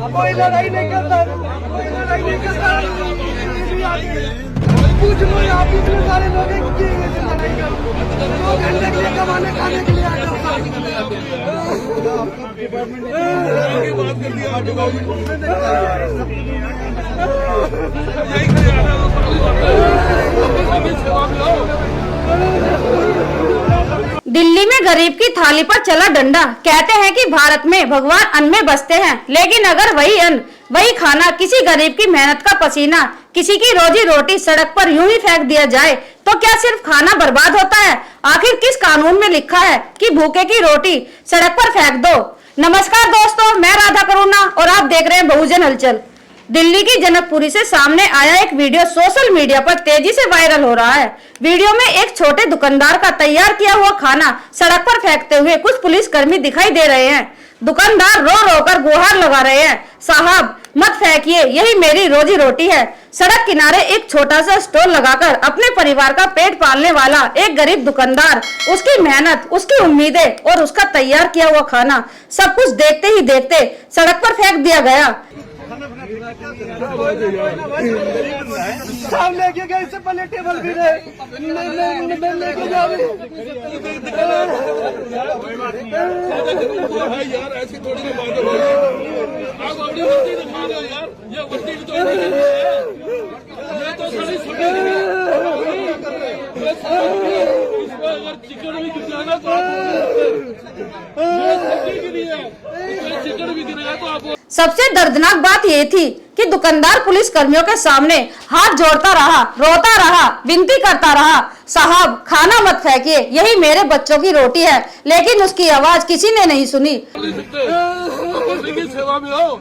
कोई लड़ाई नहीं करता, पूछ लो यहाँ पे इतने सारे लोग हैं कि लड़ाई कर 2 घंटे के लिए कमाने खाने के लिए दिल्ली में गरीब की थाली पर चला डंडा। कहते हैं कि भारत में भगवान अन्न में बसते हैं, लेकिन अगर वही अन्न, वही खाना, किसी गरीब की मेहनत का पसीना, किसी की रोजी रोटी सड़क पर यूं ही फेंक दिया जाए तो क्या सिर्फ खाना बर्बाद होता है? आखिर किस कानून में लिखा है कि भूखे की रोटी सड़क पर फेंक दो? नमस्कार दोस्तों, मैं राधा करुणा और आप देख रहे हैं बहुजन हलचल। दिल्ली की जनकपुरी से सामने आया एक वीडियो सोशल मीडिया पर तेजी से वायरल हो रहा है। वीडियो में एक छोटे दुकानदार का तैयार किया हुआ खाना सड़क पर फेंकते हुए कुछ पुलिसकर्मी दिखाई दे रहे हैं। दुकानदार रो रो कर गुहार लगा रहे हैं, साहब मत फेंकिए, यही मेरी रोजी रोटी है। सड़क किनारे एक छोटा सा स्टॉल लगाकर अपने परिवार का पेट पालने वाला एक गरीब दुकानदार, उसकी मेहनत, उसकी उम्मीदें और उसका तैयार किया हुआ खाना सब कुछ देखते ही देखते सड़क पर फेंक दिया गया। सामने गया, इससे पहले टेबल भी रहे लेके जा रहे यार, ऐसी थोड़ी ना बात है। आप अपनी वर्दी दिखा रहे हो यार, ये वर्दी तो ये तो सारी सुनी अगर चिकन भी गिर जाएगा तो चिकन भी गिरेगा तो आप। सबसे दर्दनाक बात ये थी कि दुकानदार पुलिस कर्मियों के सामने हाथ जोड़ता रहा, रोता रहा, विनती करता रहा, साहब खाना मत फेंकिए, यही मेरे बच्चों की रोटी है, लेकिन उसकी आवाज किसी ने नहीं सुनी। सेवा में हो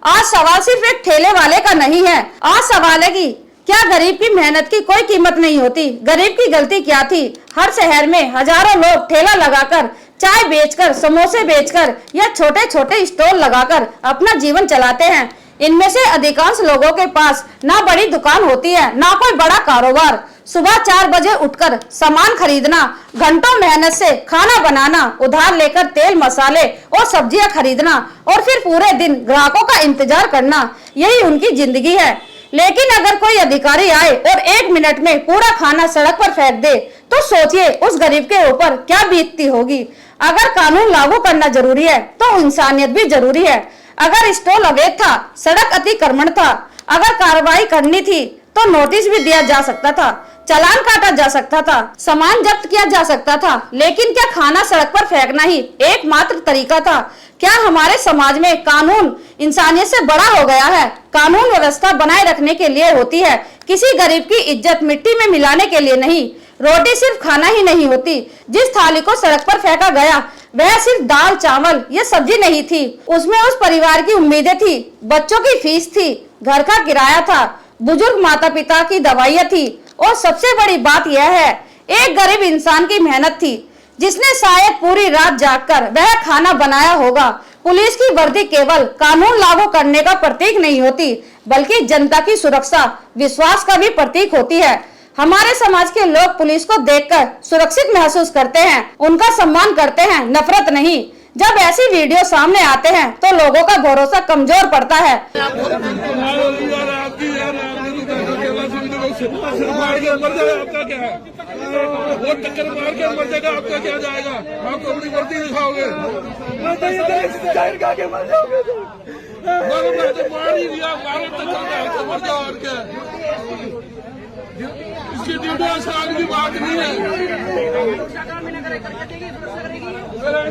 आज सवाल सिर्फ एक ठेले वाले का नहीं है, आज सवाल है कि क्या गरीब की मेहनत की कोई कीमत नहीं होती? गरीब की गलती क्या थी? हर शहर में हजारों लोग ठेला लगाकर, चाय बेचकर, समोसे बेचकर या छोटे छोटे स्टॉल लगाकर अपना जीवन चलाते हैं। इनमें से अधिकांश लोगों के पास ना बड़ी दुकान होती है, ना कोई बड़ा कारोबार। सुबह 4 बजे उठकर सामान खरीदना, घंटों मेहनत से खाना बनाना, उधार लेकर तेल मसाले और सब्जियां खरीदना और फिर पूरे दिन ग्राहकों का इंतजार करना, यही उनकी जिंदगी है। लेकिन अगर कोई अधिकारी आए और 1 मिनट में पूरा खाना सड़क पर फेंक दे तो सोचिए उस गरीब के ऊपर क्या बीतती होगी। अगर कानून लागू करना जरूरी है तो इंसानियत भी जरूरी है। अगर स्टॉल अवैध था, सड़क अतिक्रमण था, अगर कार्रवाई करनी थी तो नोटिस भी दिया जा सकता था, चालान काटा जा सकता था, सामान जब्त किया जा सकता था। लेकिन क्या खाना सड़क पर फेंकना ही एकमात्र तरीका था? क्या हमारे समाज में कानून इंसानियत से बड़ा हो गया है? कानून व्यवस्था बनाए रखने के लिए होती है, किसी गरीब की इज्जत मिट्टी में मिलाने के लिए नहीं। रोटी सिर्फ खाना ही नहीं होती। जिस थाली को सड़क पर फेंका गया वह सिर्फ दाल चावल या सब्जी नहीं थी, उसमें उस परिवार की उम्मीदें थी, बच्चों की फीस थी, घर का किराया था, बुजुर्ग माता पिता की दवाइयाँ थी और सबसे बड़ी बात यह है, एक गरीब इंसान की मेहनत थी जिसने शायद पूरी रात जागकर वह खाना बनाया होगा। पुलिस की वर्दी केवल कानून लागू करने का प्रतीक नहीं होती, बल्कि जनता की सुरक्षा, विश्वास का भी प्रतीक होती है। हमारे समाज के लोग पुलिस को देखकर सुरक्षित महसूस करते हैं, उनका सम्मान करते हैं, नफरत नहीं। जब ऐसी वीडियो सामने आते हैं तो लोगों का भरोसा कमजोर पड़ता है। आपका क्या है? वो टक्कर मार के मर जाएगा, आपका क्या जाएगा? आप अपनी वर्दी दिखाओगे, मार ही दिया, मारे टक्कर मर जाओ और क्या? इसकी ड्यूटी आसान की बात नहीं है।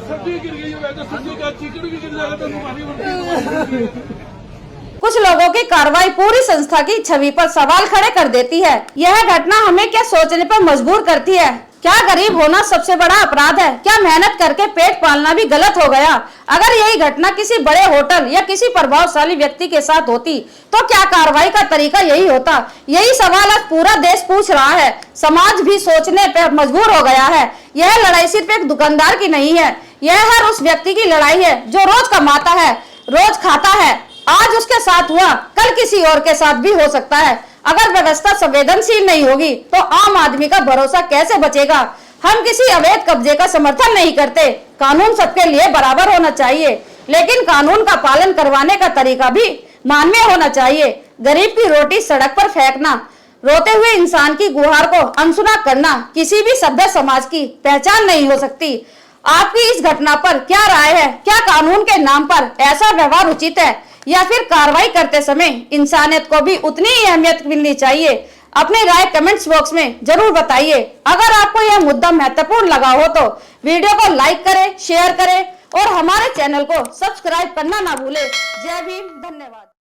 सब्जी गिर गई है तो सब्जी का चिकन भी गिर जाएगा तो तुम्हारी वर्दी। कुछ लोगों की कार्रवाई पूरी संस्था की छवि पर सवाल खड़े कर देती है। यह घटना हमें क्या सोचने पर मजबूर करती है? क्या गरीब होना सबसे बड़ा अपराध है? क्या मेहनत करके पेट पालना भी गलत हो गया? अगर यही घटना किसी बड़े होटल या किसी प्रभावशाली व्यक्ति के साथ होती तो क्या कार्रवाई का तरीका यही होता? यही सवाल आज पूरा देश पूछ रहा है। समाज भी सोचने पर मजबूर हो गया है। यह लड़ाई सिर्फ एक दुकानदार की नहीं है, यह हर उस व्यक्ति की लड़ाई है जो रोज कमाता है, रोज खाता है। आज उसके साथ हुआ, कल किसी और के साथ भी हो सकता है। अगर व्यवस्था संवेदनशील नहीं होगी तो आम आदमी का भरोसा कैसे बचेगा? हम किसी अवैध कब्जे का समर्थन नहीं करते। कानून सबके लिए बराबर होना चाहिए, लेकिन कानून का पालन करवाने का तरीका भी मानवीय होना चाहिए। गरीब की रोटी सड़क पर फेंकना, रोते हुए इंसान की गुहार को अनसुना करना किसी भी सभ्य समाज की पहचान नहीं हो सकती। आपकी इस घटना पर क्या राय है? क्या कानून के नाम पर ऐसा व्यवहार उचित है, या फिर कार्रवाई करते समय इंसानियत को भी उतनी ही अहमियत मिलनी चाहिए? अपनी राय कमेंट्स बॉक्स में जरूर बताइए। अगर आपको यह मुद्दा महत्वपूर्ण लगा हो तो वीडियो को लाइक करें, शेयर करें और हमारे चैनल को सब्सक्राइब करना ना भूलें। जय भीम, धन्यवाद।